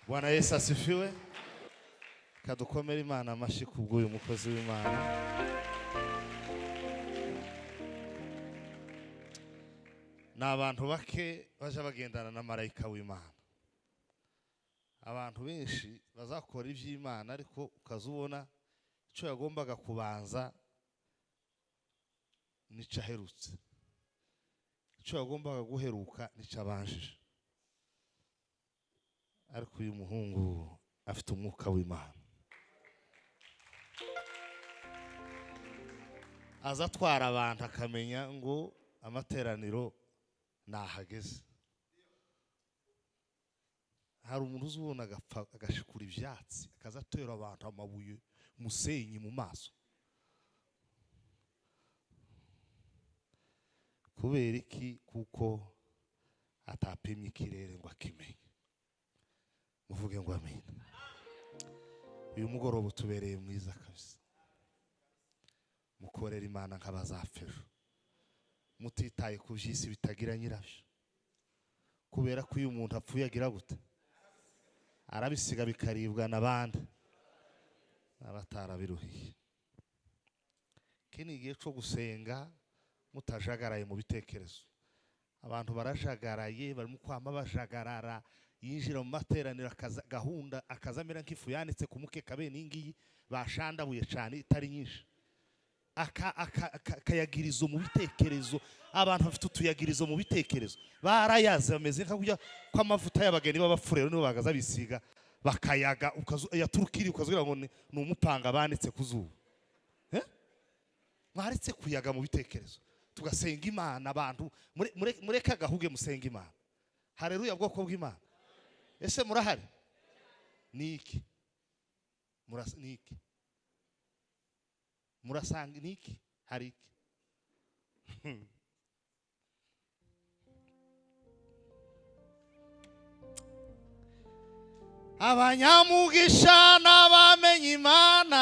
Bwana Yesu asifiwe. Kadukomera Imana amashyi kubw'uyu mukozi w'Imana. N'abantu bake baje bagendana na marayika w'Imana. Abantu benshi bazakora iby'Imana ariko ukazubona icyo yagombaga kubanza nica herutse. Icyo yagombaga guheruka nica abanjije. Ariko uyu muhungu afite umwuka w'Imana. Azatwara abantu akamenya ngo amateraniro nahageze. Hari umuntu uzubona agashikura ivyatsi akazatera abantu amabuye musenyi mu maso. Kubera iki? Kuko atapimye ikirere ngo akimenye. Muvuge ngo amen. Uyu mugoroba tubereye mwiza kabisa. Mukorera Imana nk'abazafejo. Mutitaye ku byisi bitagira nyirabyo. Kubera ko uyu muntu apfuye agira gute? Arabisiga bikaribwa n'abandi abatarabiruhiye. Kini igihe cyo gusenga mutajagaraye mu bitekerezo. Abantu barajagaraye, barimo kwama bajagarara, yinjira mu materaniro gahunda akazamera nk'ifu yanitse ku muke kabe ningiyi bashandabuye cyane itari nyinshi. Akayagirizo mu bitekerezo. Abantu bafite utuyagirizo mu bitekerezo barayaze bameze nk'akujya kw'amavuta y'abageni b'abafurero nibo bagaza bisiga bakayaga yaturukiri ukazwira ngo ni umupanga banitse kuzuba. Mwaretse kuyaga mu bitekerezo tugasenga Imana. Abantu mureka gahuge musenga Imana. Haleluya bwoko bw'Imana. Ese murahari? Niki niki murasanga niki hari iki? Abanyamugisha n'abamenye Imana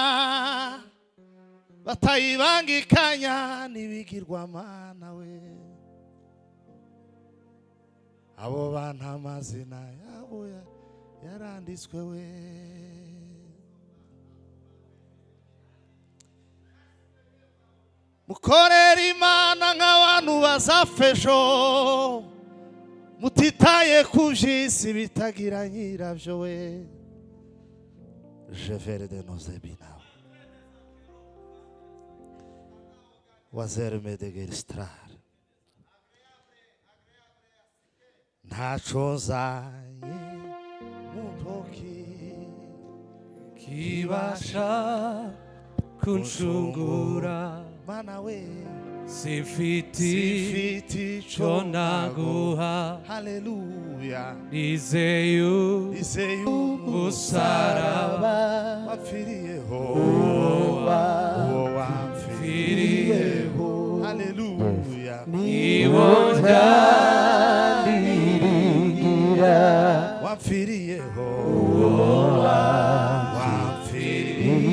batayibangikanya n'ibigirwamana we. Abo banta amazina yabo yaranditswe we. Mukorera Imana nk'abantu bazafejo. Mutitaye ku byisi bitagira nyirabyo we. Je vais de nos ébina. Wazerme de geristrar. Ntaco nzanye mu ntoki kibasha kunshungura. Mana we Sifiti chonaguha. Haleluya. Nizeyu usaraba wapfiriyeho. Wapfiriyeho. Haleluya. Niwonja ndiringira. Wapfiriyeho. Wapfiriyeho.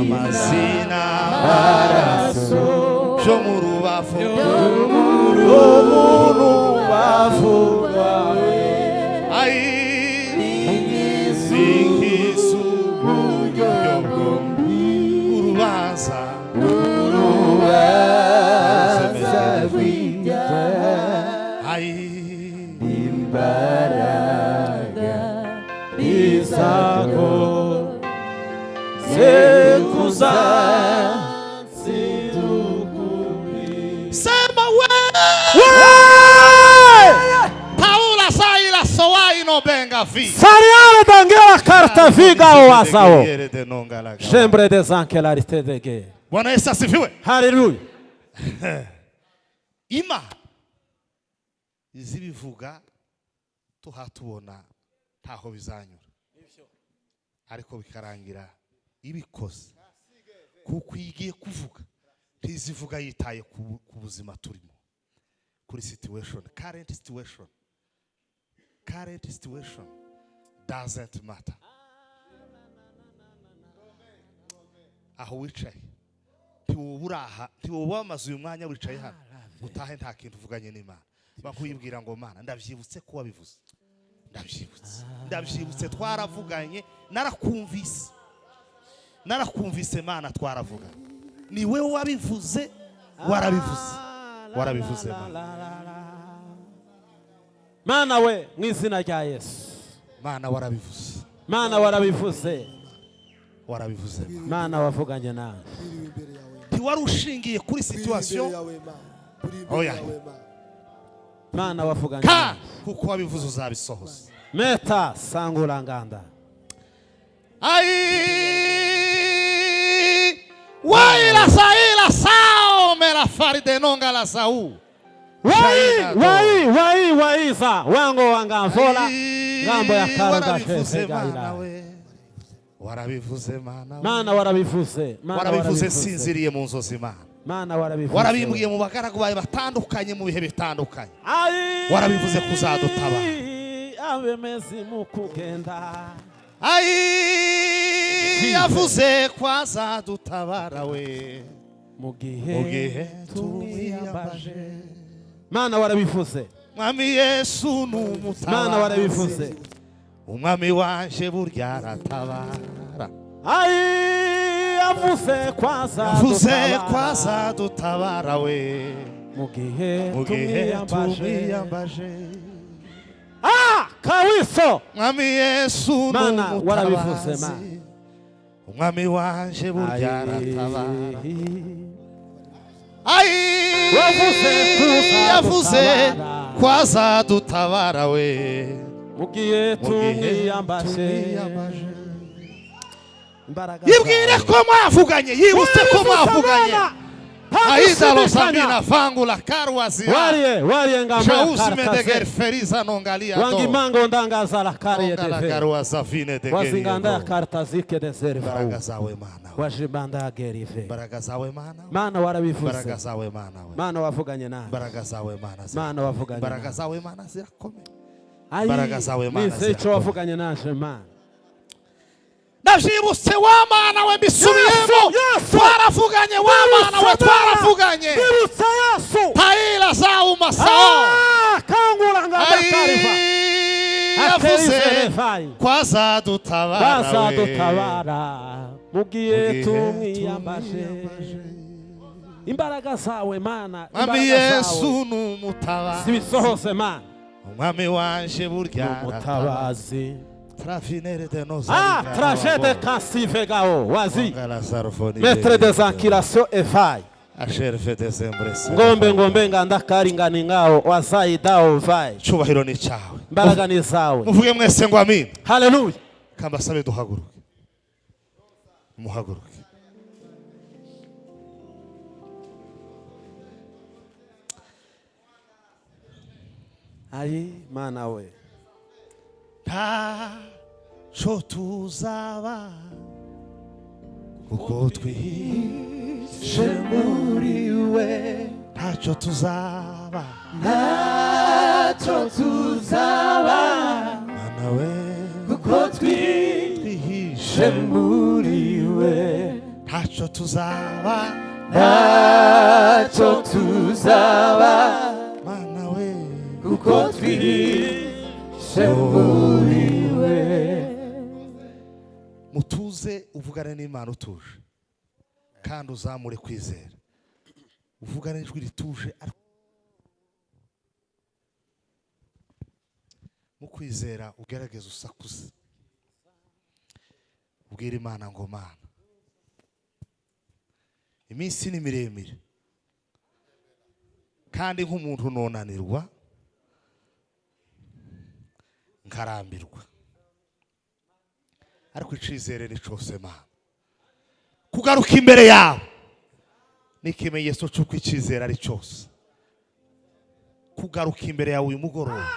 Amazina baraso byo mu rubavu rwawe. Singisu urubanza imbaraga izako sekuza sidukuri. Sema we Paula saira soai no benga vi. Sariare dangela carta viga o asao. Sempre desankelariste dege. Bwana Yesu asifiwe. Haleluya. Imana izibivuga tuhatubona ntaho bizanyura. Ariko bikarangira ibikoze. Kuko igiye kuvuga ntizivuga yitaye ku buzima turimo. Kuri situation, current situation doesn't matter. Aho wicaye ntiwuburaha ntiwubamaze uyu mwanya wicaye hano utahe nta kintu uvuganye n'Imana bakuyibwira ngo Mana ndavyibutse ko wabivuze ndavyibutse twaravuganye narakumvise Mana twaravuga ni wewe wabivuze warabivuze Mana we mu izina rya Yesu Mana warabivuze Mana wavuganye nawe ntiwari ushingiye kuri situation oya Mana wavuganye nawe kuko wabivuze uzabisohoza meta sangura nganda waila sao mera faride nonga la sau waiza wango wangamfola ngambo ya karanga shese gaila warabivuze Mana warabivuze sinziriye mu nzozi Mana warabivuze warabimbwiye mu bagaragu bawe batandukanye mu bihe bitandukanye warabivuze kuzadutaba abemezi mu kugenda yavuze kwazadutabara we mu gihe tumwiyambaje Mana warabivuze Mwami Yesu n'umutabazi Mana warabivuze umwami wanje burya aratabara yavuze kwazadutabara we mu gihe tumwiyambaje kawiso Mwami Yesu Mana warabivuze umwami wanje burya aratabara yavuze kwazadutabara we mu gihe tumwiyambaje yibwire ko mwavuganye yibutse ko mwavuganye aida losamina fangula karwazia wariye ngambo medeger feriza nongalia do wangimango ndangaza la kare de karwaza fine de wazinganda ya kartazike de serva baraka zawe Mana wajibanda gerive baraka zawe Mana warabivuze baraka zawe Mana wavuganye nawe baraka zawe Mana wavuganye baraka zawe Mana zirakome baraka zawe Mana nisecho wavuganye naje Mana ndavyibutse wa Mana we mbisubiyemo twaravuganye wa Mana we twaravuganye ndibutse Yesu taila za umasao kangura ngada karifa yavuze kwazadutabara mu gihe tumwiyambaje imbaraga zawe Mana Mwami Yesu n'umutabazi sibisohose Mana umwami wanje burya umutabazi trafinere de nos trajet de cansive gao wazi maître des ankirations efai asherfe Decembre ngombe nganda karingani ngao wasaidao vai cyubahiro ni cyawe imbaraga ni zawe muvuge mwese ngo amin haleluya kamba sabe duhaguruke muhaguruke Mana we ntacyo tuzaba kuko twihishe muri we ntacyo tuzaba Mana we kuko twihishe muri we ntacyo tuzaba Mana we kuko twihishe muri we mutuze uvugane n'Imana utuje kandi uzamure kwizera uvugane ijwi rituje mu kwizera ugerageza usakuze ubwira Imana ngo Mana iminsi ni miremire kandi nk'umuntu nonanirwa nkarambirwa ariko icizere ni cyose Mana kugaruka imbere yawe ni ikimenyetso cy'uko icizere ari cyose kugaruka imbere yawe uyu mugoroba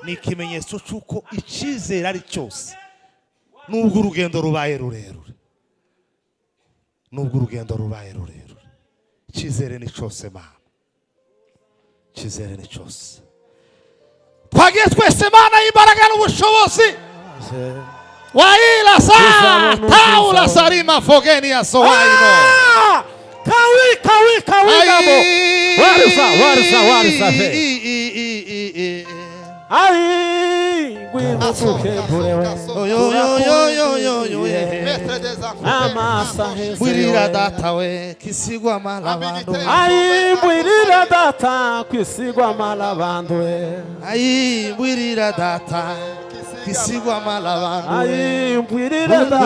ni ikimenyetso cy'uko icizere ari cyose nubwo urugendo rubaye rurerure icizere ni cyose Mana icizere ni cyose twagiye twese Mana y'imbaraga n'ubushobozi waila saa taula sarima fogeni ya sowaino Wariza ve. Ai, ngwino tukemburewe. Amasa Bwirira data we kisigwa malabando. Ai, mbwirira data kwisigwa malabando. Ai bwirira data kisigwa malabando. Ai, mbwirira data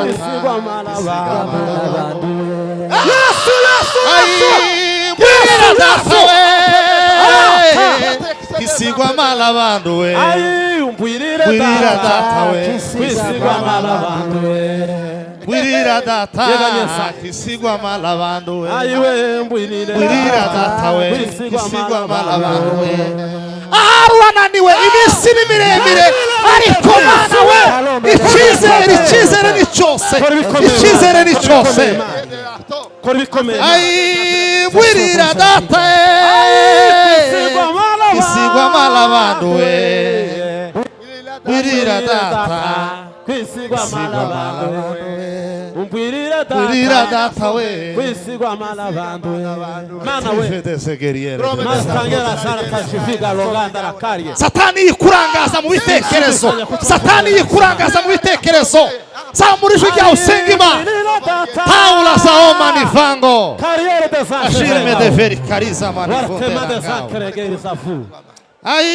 kwisigwa malabando. Yesu. Ai bwirira data we kisigwa malabando we. Ai, mbwirira data we kwisigwa malabando. Bwirira data kisigwa malabando we. Ai we Bwirira data we kisigwa malabando we. Wananiwe iminsi ni miremire ariko mana we icyizere ni cyose icyizere ni cyose. Ai bwirira data kisigwa malabando we. Bwirira data kwisigwa malabando. Bwirira data we kwisigwa malabando. Mana we Fedesegeriere. masitangera sana kashifiga roganda rakariye. Satani yikurangaza mu bitekerezo. Satani yikurangaza mu bitekerezo. Zamura ijwi ryawe usenga Imana. Paula saoma nivango. Carriere de San Ashirme de veri kariza Wartema de San manifondera. Keregeri Safu. Ai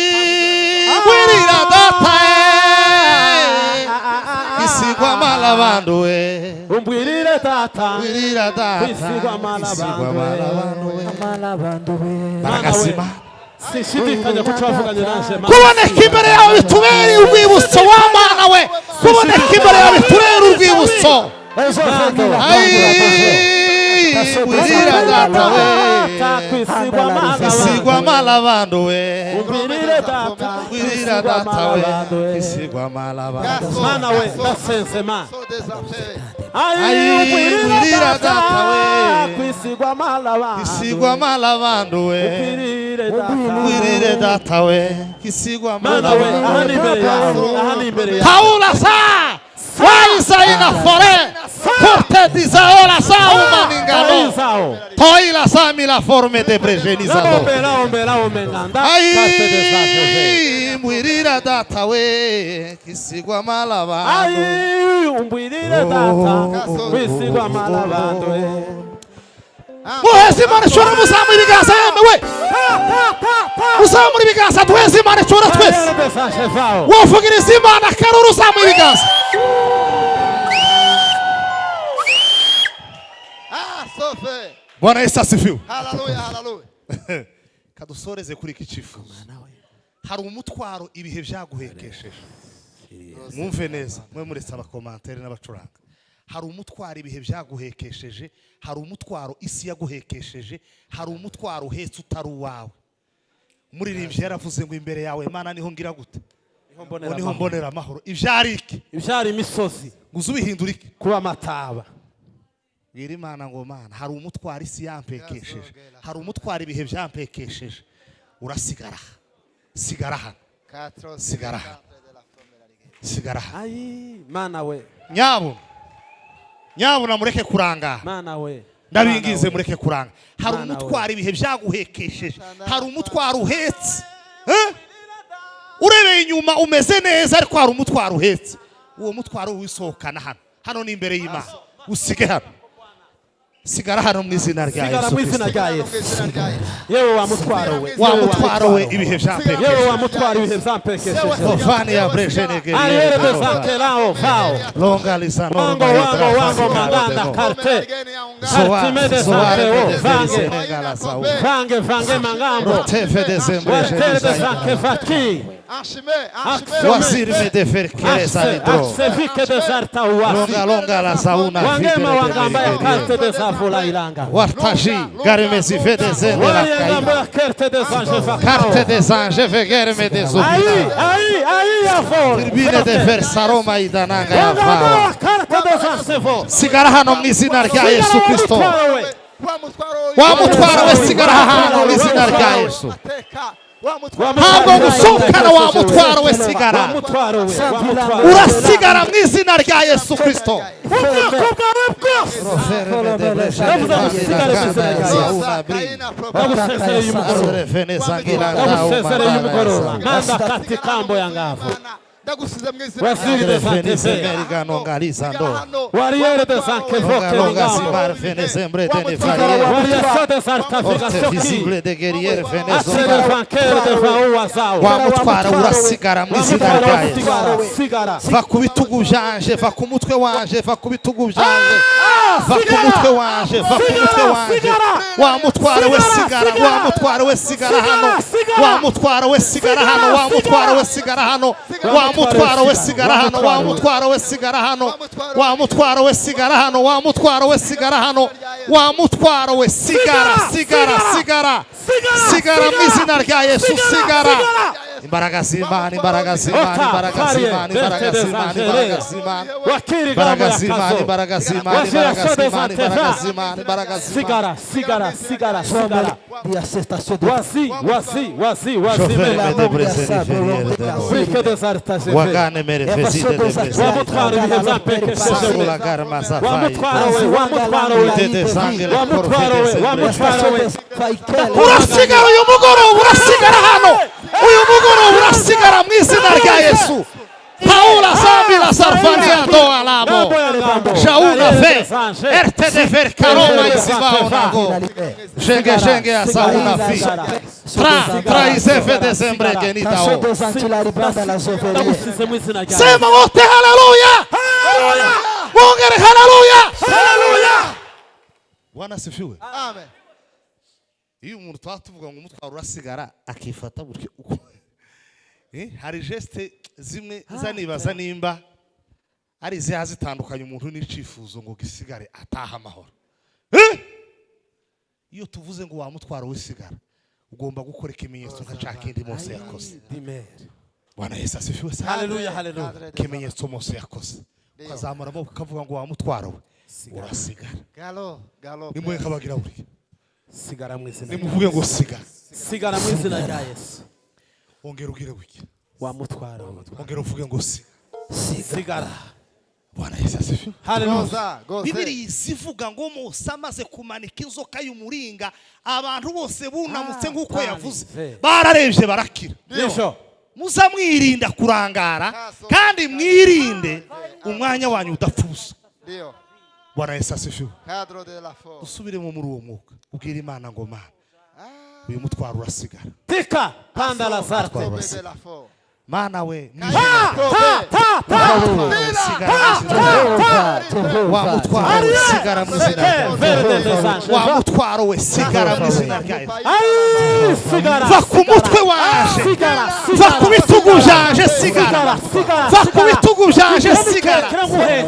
bwirira data kisigwa malabando we. Umbwirire data Bwirira data kwisigwa malabando. malabando we. Baragasima. Sishidikanya ko twavuganye nanje Mana. Kuboneka imbere yawe bitubere urwibutso w'Imana we. Kuboneka imbere yawe bitubere urwibutso. Bwirira data we kisigwa malabando we. Bwirira data we kisigwa malabando. Mana we ndasensema. Ai bwirira data we kwisigwa malabando. kisigwa malabando we. Bwirira data we kisigwa Mana we malabando. ahani imbere yawe, ahani imbere yawe. Paula sa waisa ina fore forte dizaola sa umaningalo Sao. toila sa mi la forme de pregenizador. Ai mwirira data we kisigwa malabando. Muhezi Imana ishobora muzamura ibiganza yemwe we. Uzamura ibiganza duheze Imana ishobora twese. Wovugiriza Imana akaruru uzamura ibiganza. Bwana Yesu asifiwe. Kadusoreze kuri iki cyifuzo. Hari umutwaro ibihe byaguhekesheje. Mwumve neza mwe muretse abakomantere n'abacuranga. Hari umutwaro ibihe byaguhekesheje, hari umutwaro isi yaguhekesheje, hari umutwaro uhetse utari uwawe. Umuririmbyi yaravuze ngo imbere yawe Mana niho ngira gute? Niho mbonera amahoro. Ivyari iki? Ivyari imisozi. Nguzu bihindura iki? Kuba mataba. Bwira Imana ngo Mana hari umutwaro isi yampekesheje, hari umutwaro ibihe byampekesheje. Urasigara. Sigara hano. Sigara hano. Sigara hano. Ai Mana we. Nyabuna mureke kuranga. Mana we. Ndabingize mureke kuranga. Hari umutwaro ibihe byaguhekesheje, hari umutwaro uhetse. Urebeye inyuma umeze neza ariko hari umutwaro uhetse. Uwo mutwaro wisohokana hano. Hano ni imbere y'Imana. Usige hano. Sigara hano mu izina rya Yesu. Sigara mu izina rya Yesu. Yewe wa mutwaro we. Wa mutwaro we ibihe byampekesheje. Yewe wa mutwaro ibihe byampekesheje. Ofani ya brejenege. Ayere besankelao fao. Longa lisano. Wango maganda karte. Kartime de sankeo vange mangambo. Tefe de zembre. Wartere de sanke faki. Wazirme de ferkere sanitro. Aksevike de zarta uwasi. Longa la sauna. Wangema wangamba ya karte de zafula ilanga. Wartaji garmezi fede zembre la Wangamba karte de zanje fakao. Carte des anges vegerme de zubina. Ai ya for. Turbine de versaroma idananga ya fao. Karte de zansevo. Sigara hano mu izina rya Yesu Kristo. Wa mutwaro we sigara hano mu izina rya Yesu. ntabwo gusohokana wa mutwaro we sigara urasigara mu izina rya Yesu Kristo ndagusize wamutwara urasigara mu izina rya Yesu va ku bitugu byanje va ku mutwe wanje va ku bitugu byanje va ku mutwe wanje va ku mutwe wanje wamutwara we sigara wamutwara we sigara hano wamutwara we sigara hano wamutwara we sigara hano wamutwara we sigara hano wamutwara we sigara hano wamutwara we sigara hano wamutwara we sigara hano wamutwara we sigara sigara sigara sigara mu izina rya Yesu sigara imbaraga z'Imana imbaraga z'Imana imbaraga z'Imana imbaraga z'Imana imbaraga z'Imana imbaraga z'Imana imbaraga z'Imana imbaraga z'Imana imbaraga z'Imana imbaraga sigara sigara sigara sigara wasi wagane merefezide de wamutwara ibihe byapekesheje urasigara uyu mugoroba urasigara hano uyu mugoroba urasigara mu izina rya Yesu Paula Sabila Sarfania do alamo Jauna fe erte de ver karoma isibaonago Jenge asauna fi Tra isefe dezembre genita o Sema wote haleluya Bongere haleluya Bwana sifiwe amen iyo umuntu twatuvuga ngo umutwaro urasigara akifata buryo uko hari geste zimwe zanibaza nimba ari ziha zitandukanye umuntu n'icifuzo ngo gisigare ataha amahoro iyo tuvuze ngo wamutwaro wisigara ugomba gukora ikimenyetso nka cakindi Mose yakoze Bwana Yesu asifiwe haleluya haleluya ikimenyetso Mose yakoze ukazamura amaboko ukavuga ngo wamutwaro we urasigara galo nimwe kabagira buri sigara mu izina nimuvuge ngo sigara sigara mu izina rya Yesu ongera ugire wiki wamutwara ongera uvuge ngo sigara Bwana Yesu asifiwe haleluya Bibiliya isivuga ngo Mose amaze kumanika inzoka y'umuringa abantu bose bunamutse nk'uko yavuze bararebye barakira muza mwirinda kurangara kandi mwirinde umwanya wanyu udapfuza Bwana Yesu asifiwe usubiremo muri uwo mwuka ubwira Imana ngo Mana uyu mutwaro urasigara tika panda la sarte Mana we wamutwaro we sigara mu izina wamutwaro we sigara mu izina rya Yesu va ku mutwe wanje va ku bitugu byanje sigara va ku bitugu byanje sigara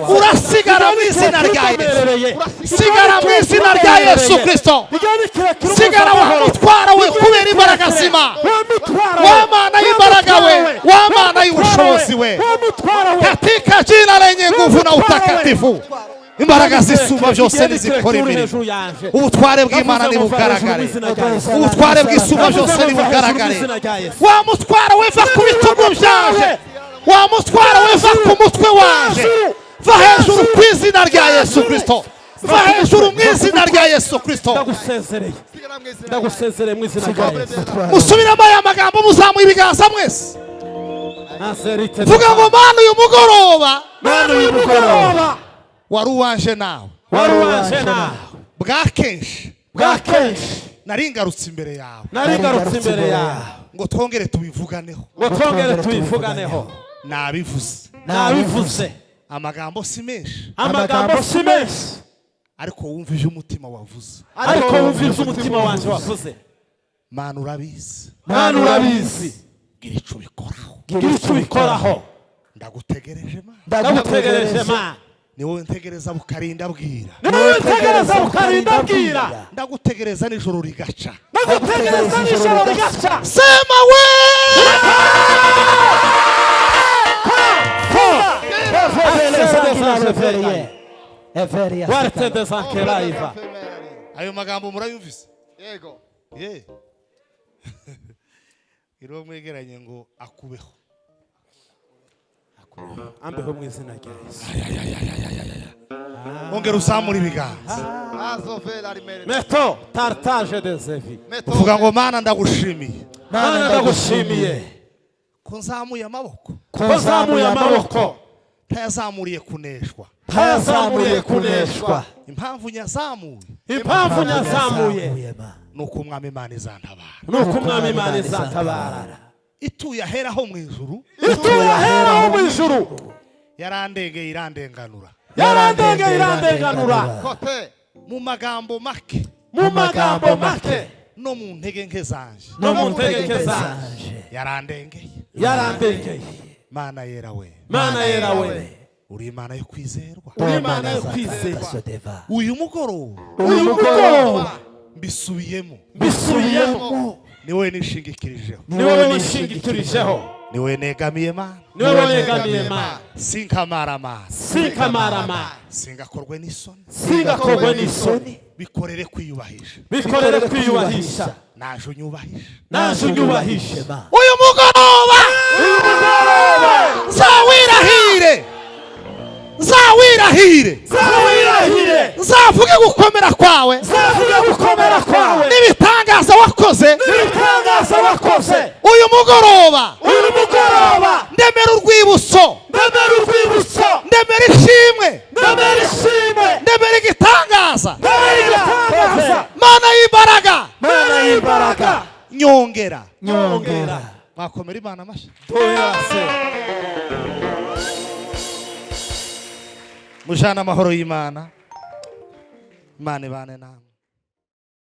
urasigara mu izina rya Yesu sigara mu izina rya Yesu Kristo sigara wamutwaro we kubera imbaraga z'Imana wamana imbaraga we wamana y'ubushobozi we katika jina lenye nguvu na utakatifu imbaraga zisumba byose nizikora imirimo ubutware bw'Imana nibugaragare ubutware bw'isumba byose nibugaragare wamutwara we va ku bitugu byanje wamutwara we va ku mutwe wanje va hejuru ku izina rya Yesu Kristo va hejuru mu izina rya Yesu Kristo ndagusezereye mu izina rya Yesu musubiramo aya magambo muzamuye ibiganza mwese vuga ngo Mana uyu mugoroba wari uwanje nawe bwa kenshi naringarutse imbere yawe ngo twongere tubivuganeho nabivuze amagambo si menshi ariko wumva ivyo umutima wavuze Mana urabizi gira ico ubikoraho ndagutegereje Mana ni wowe ntegereza bukarinda bwira ndagutegereza nijoro rigaca sema we ayo magambo murayumvise yego ye iro mwegeranye ngo akubeho. ambeho mu izina rya Yesu. Ongera usamura ibiganza. Azove la rimere. Meto tartage des evi. Uvuga ngo Mana ndagushimiye. Mana ndagushimiye Ko nzamuye amaboko. ko zamuye amaboko Ntayazamuriye kuneshwa. ntayazamuriye kuneshwa. Impamvu nyazamuye Impamvu nyazamuye nuko umwami Imana izantabara. nuko umwami Imana izantabara. Ituye aheraho mu ijuru ituye aheraho mu ijuru yarandengeye irandenganura. yarandengeye irandenganura. Kote. Mu magambo make mu magambo make no mu ntege nke zanje no mu ntegeke zanje yarandengeye. yarandengeye. Mana yera we, Mana yera we, uri Imana yo kwizerwa. uri Imana yo kwizera. Uyu mugoroba uyu mugoroba mbisubiyemo, mbisubiyemo ni wowe nishingikirijeho, ni wowe nishingikirijeho, ni wowe negamiye Mana, ni wowe negamiye Mana. sinkamara Mana, sinkamara Mana, singakorwe n'isoni, singakorwe n'isoni. bikorere kwiyubahisha, bikorere kwiyubahisha, naje unyubahisha. naje unyubahishe. Uyu mugoroba nzawirahire, nzawirahire, zawirahire, nzavuge gukomera kwawe zavuga gukomera kwawe n'ibitangaza wakoze. n'ibitangaza wakoze. Uyu mugoroba uyu mugoroba ndemera urwibutso, ndemera urwibutso, ndemera ishimwe, ndemera ishimwe, ndemera igitangaza. ndemera igitangaza. Mana y'imbaraga, Mana y'imbaraga, nyongera. nyongera. Mwakomera Imana amashyi. Tuyase. Mujana amahoro y'Imana, Imana ibane namwe.